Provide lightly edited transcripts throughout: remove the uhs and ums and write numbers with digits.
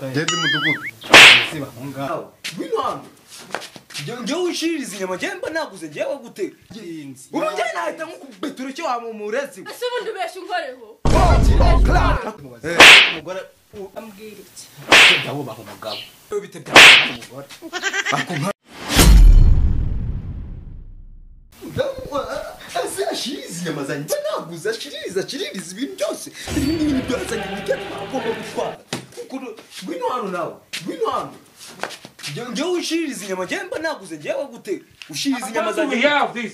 Genda umudugudu. Siba ngaho. Bino Njyewe ushiriza inyama njemba naguze njyewe gute. Umujyana nahita nk'ukubetura cyo wamumurezi. Ese ubundi ubeshya unkoreho. Umugore ambwira iki? Ndawo baho umugabo. Bite bya umugore. Ase ashiriza inyama zanjye naguze ashiriza ibintu byose. Ibintu byose ngikene agomba gutwara. Bino hano nawe. Bino hano. Njyewe ushiriza inyama njemba naguze njyewe gute ushiriza inyama zanjye.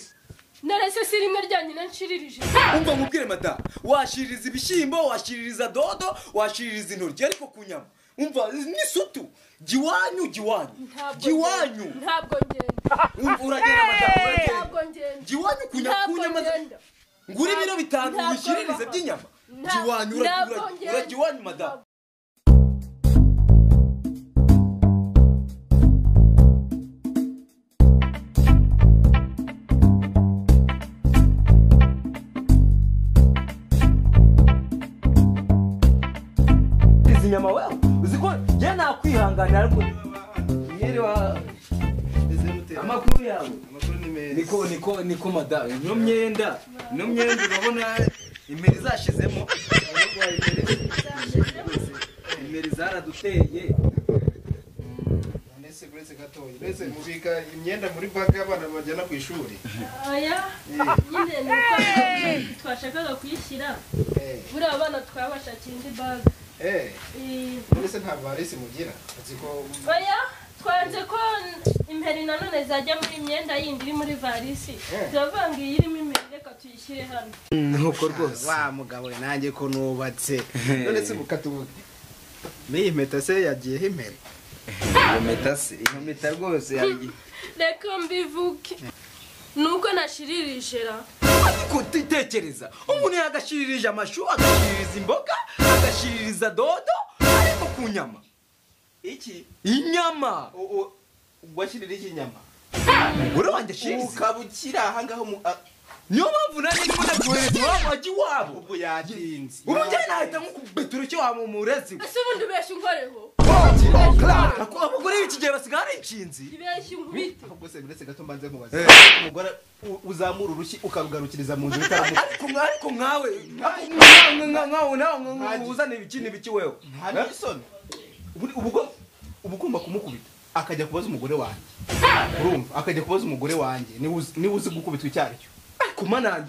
Narese si rimwe ryanyina nshiririje. Umva mubwire mata washiririza ibishyimbo washiririza dodo washiririza intoryi ariko kunyama umva ni sutu giwanyu Ntabwo ngenda. Uragenda mata Ntabwo ngenda. giwanyu kunyama nguri ibiro 5 ubishiririze by'inyama giwanyu uragiwanyu mata. Inyama wewe uziko je nakwihanganira ariko yerewa amakuru yawe niko mada no myenda urabona imeri zashizemo imeri zaraduteye Nese buretse gatoyi nese mubika imyenda muri bag abana bajyana ku ishuri. Aya nyine nuko twashakaga kuyishyira buri abana twabashakira indi bag. Nese nta varisi mugira aziko Oya twanze ko imperi nanone zajya muri imyenda yindi iri muri varisi turavuga irimo imperi reka tuyishyire hano nuko rwose wa mugabo nanjye ko nubatse none se mukatuvuga ni impeta se yagiye imperi iyo meta rwose yagiye reka mbivuke nuko nashiririje ra kutitekereza umuntu yagashiririje amashu agashiririza imboga agashiririza dodo ariko kunyama iki inyama gwashirira iki nyama umugore wanjye shiriza ukabukira aha ngaho niyo mpamvu nanjye ndimo nakuhereza wamwaji wabo ubwo yatinze umujyana nahita nk'ukubetura cyo wamumurezi. Ese ubundi ubeshya unkoreho. Abagore b'iki gihe basigara inshinzi. Ibeshya unkubite. Ahubwo se buretse gato mbanze nkubaza umugore uzamura urushyi ukarugarukiriza mu nzu ariko nkawe uzana ibikini biki wewe nta n'isoni ubu ugomba kumukubita akajya kubaza umugore wanjye urumva akajya kubaza umugore wanjye niwe uzi gukubitwa icyo aricyo kumananye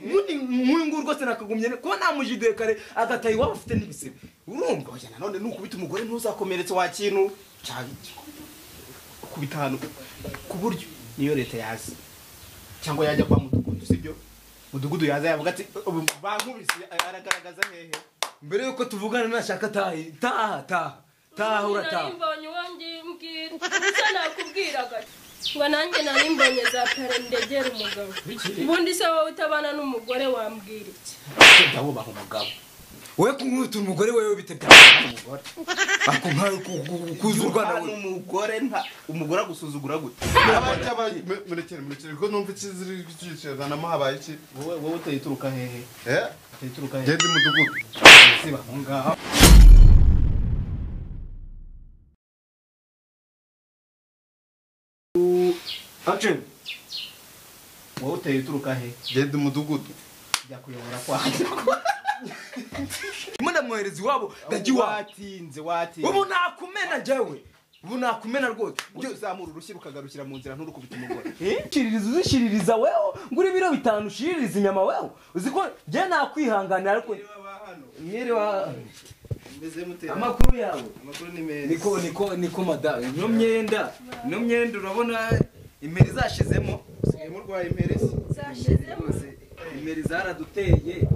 ubundi nk'uyu rwose nakagumye kuba namujideye kare agatayi waba ufite n'ibisebe urumva oya nanone nukubita umugore ntuzakomeretse wa kintu kubita hano ku buryo niyo leta yazi cyangwa yajya kwa mudugudu sibyo mudugudu yaza yavuga ati bankubise aragaragaza hehe mbere yuko tuvugana nashaka taha urataha mbonye wanjye mbwira usa nakubwiraga ngo nanjye nari mbonye za pere ndegera umugabo ubundi se wowe utabana n'umugore wambwira iki ndawo baho umugabo we kumwita umugore wewe bite bya umugore ako nkawe kuzurwa nawe umugore agusuzugura gute murekere ko numva ikiziri cyicirana mo habaye iki wowe utayituruka hehe utayituruka hehe genda umudugudu siba ngaho action wowe utayituruka hehe genda umudugudu jya kuyobora kwanjye Mwana mwerezi wabo gajiwa watinze ubu nakumena jewe ubu nakumena rwose uzamura urushyi rukagarukira mu nzira nturukubita umugore uzishiririza wewe nguri ibiro 5 ushiririza inyama wewe uziko je nakwihanganira ariko nyere wa mbeze mute amakuru yawe amakuru ni meza niko mada no myenda urabona imeri zashizemo usigaye murwaye imperi zashizemo imeri zaraduteye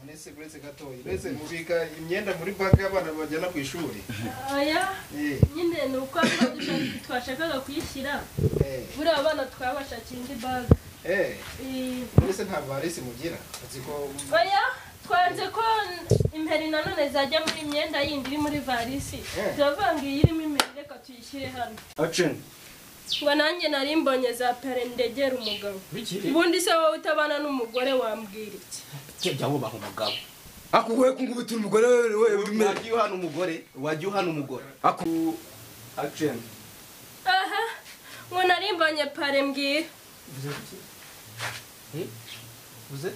nese buretse gatoyi nese mubika imyenda muri bag abana bajyana ku ishuri. Aya nyine nuko twashakaga kuyishyira buri abana twabashakira indi bag. Nese nta varisi mugira aziko Oya twanze ko imperi nanone zajya muri imyenda yindi iri muri varisi turavuga irimo imperi reka tuyishyire hano action ngo nanjye nari mbonye za pere ndegera umugabo ubundi se wowe utabana n'umugore wambwira iki jya wubaha umugabo akuwe kungubita umugore we wagiye uhana umugore wagiye uhana umugore action aha ngo nari mbonye pare mbwira uze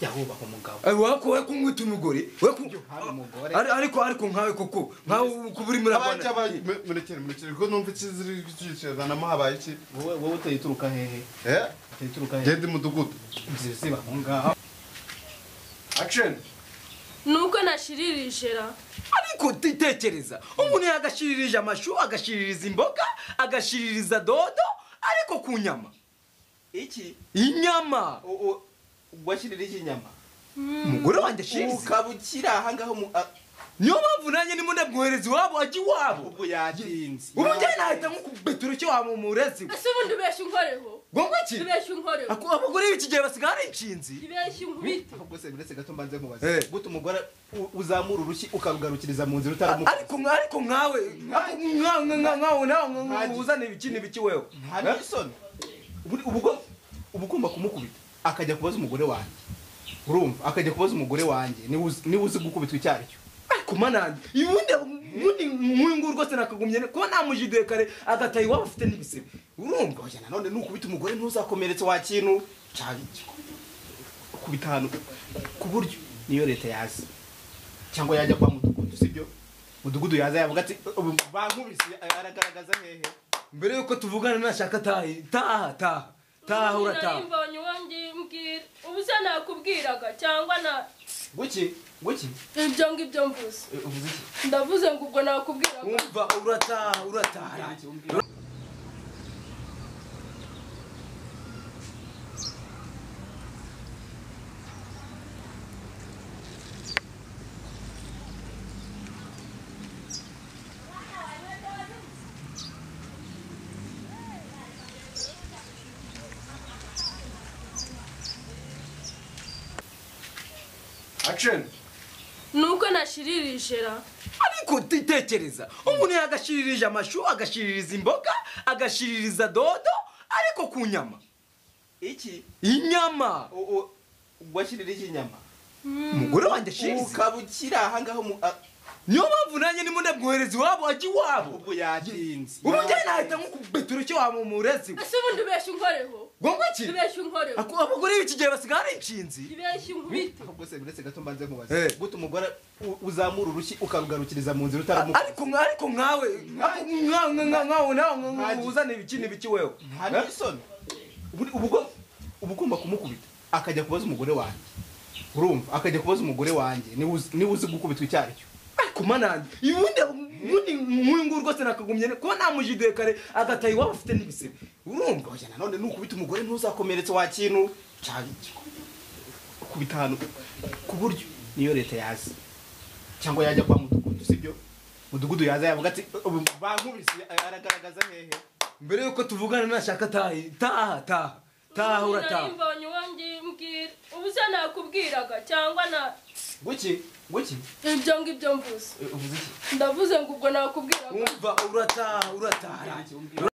yahubaha umugabo wakuwe kungubita umugore we uhana umugore ariko nkawe koko nkawe kuburi muri abanje murekere ko numva ikiziri cyizana habaye iki wowe utayituruka hehe utayituruka hehe gende mudugudu ziba aho ngaho action nuko nashiririje ra ariko titekereza umuntu yagashiririje amashu agashiririza imboga agashiririza dodo ariko ku nyama iki inyama washiririje inyama umugore wanjye shirize ukabukira aha ngaho niyo mpamvu nanjye ndimo ndamwohereza iwabo ajya iwabo ubwo yatinze ubu njye nahita nk'ukubeturo icyo wamumurezi ese ubundi ubeshya unkoreho ngombwa iki ubeshya unkoreho abagore b'iki gihe basigaye ari inshinzi ibeshya unkubite ahubwo se biretse gato mbanze mubaze gute umugore uzamura urushyi ukarugarukiriza mu nzira utaramuka ariko nkawe nawe uzana ibiki wewe nta n'isoni uba ugomba kumukubita akajya kubaza umugore wanjye urumva akajya kubaza umugore wanjye niba uzi gukubitwa icyo aricyo ariko manandi ubundi nk'uyu rwose nakagumye kuba namujiduye kare agataha iwabo afite n'ibisebe urumva oya nanone nukubita umugore ntuzakomeretse wa kintu ukubita ahantu ku buryo niyo leta yazi cyangwa yajya kwa mudugudu sibyo mudugudu yaza yavuga ati bankubise aragaragaza hehe mbere yuko tuvugana nashaka taha urataha mbonye uwanjye mbwira ubu se nakubwiraga cyangwa na guki ibyo ngibyo mvuze ndavuze ngo ubwo nakubwiraga umva urataha action nuko nashiririje ra ariko titekereza umuntu yagashiririje amashu agashiririza imboga agashiririza dodo ariko ku nyama iki inyama washiririje inyama umugore wanjye shirize ukabukira aha ngaho niyo mpamvu nanjye ndimo ndamwohereza iwabo ajya iwabo ubwo yatinze ubu njye nahita nk'ukubeturo icyo wamumurezi ese ubundi ubeshya unkoreho ngombwa iki ibeshya unkoreho abagore b'iki gihe basigaye ari inshinzi ibeshya unkubite ahubwo se biretse gato mbanze mubaze gute umugore uzamura urushyi ukarugarukiriza mu nzira utaramuka ariko nkawe nawe uzana ibiki wewe nta n'isoni uba ugomba kumukubita akajya kubaza umugore wanjye urumva akajya kubaza umugore wanjye niba uzi gukubitwa icyo aricyo ariko manandi ubundi nk'uyu rwose nakagumye kuba namujiduye kare agataha iwabo afite n'ibisebe urumva oya nanone nukubita umugore ntuzakomeretse wa kintu ukubita ahantu ku buryo niyo leta yazi cyangwa yajya kwa mudugudu sibyo mudugudu yaza yavuga ati bankubise aragaragaza hehe mbere yuko tuvugana nashaka taha urataha mbonye uwanjye mbwira ubu se nakubwiraga cyangwa na guki ibyo ngibyo mvuze ndavuze ngo ubwo nakubwiraga umva urataha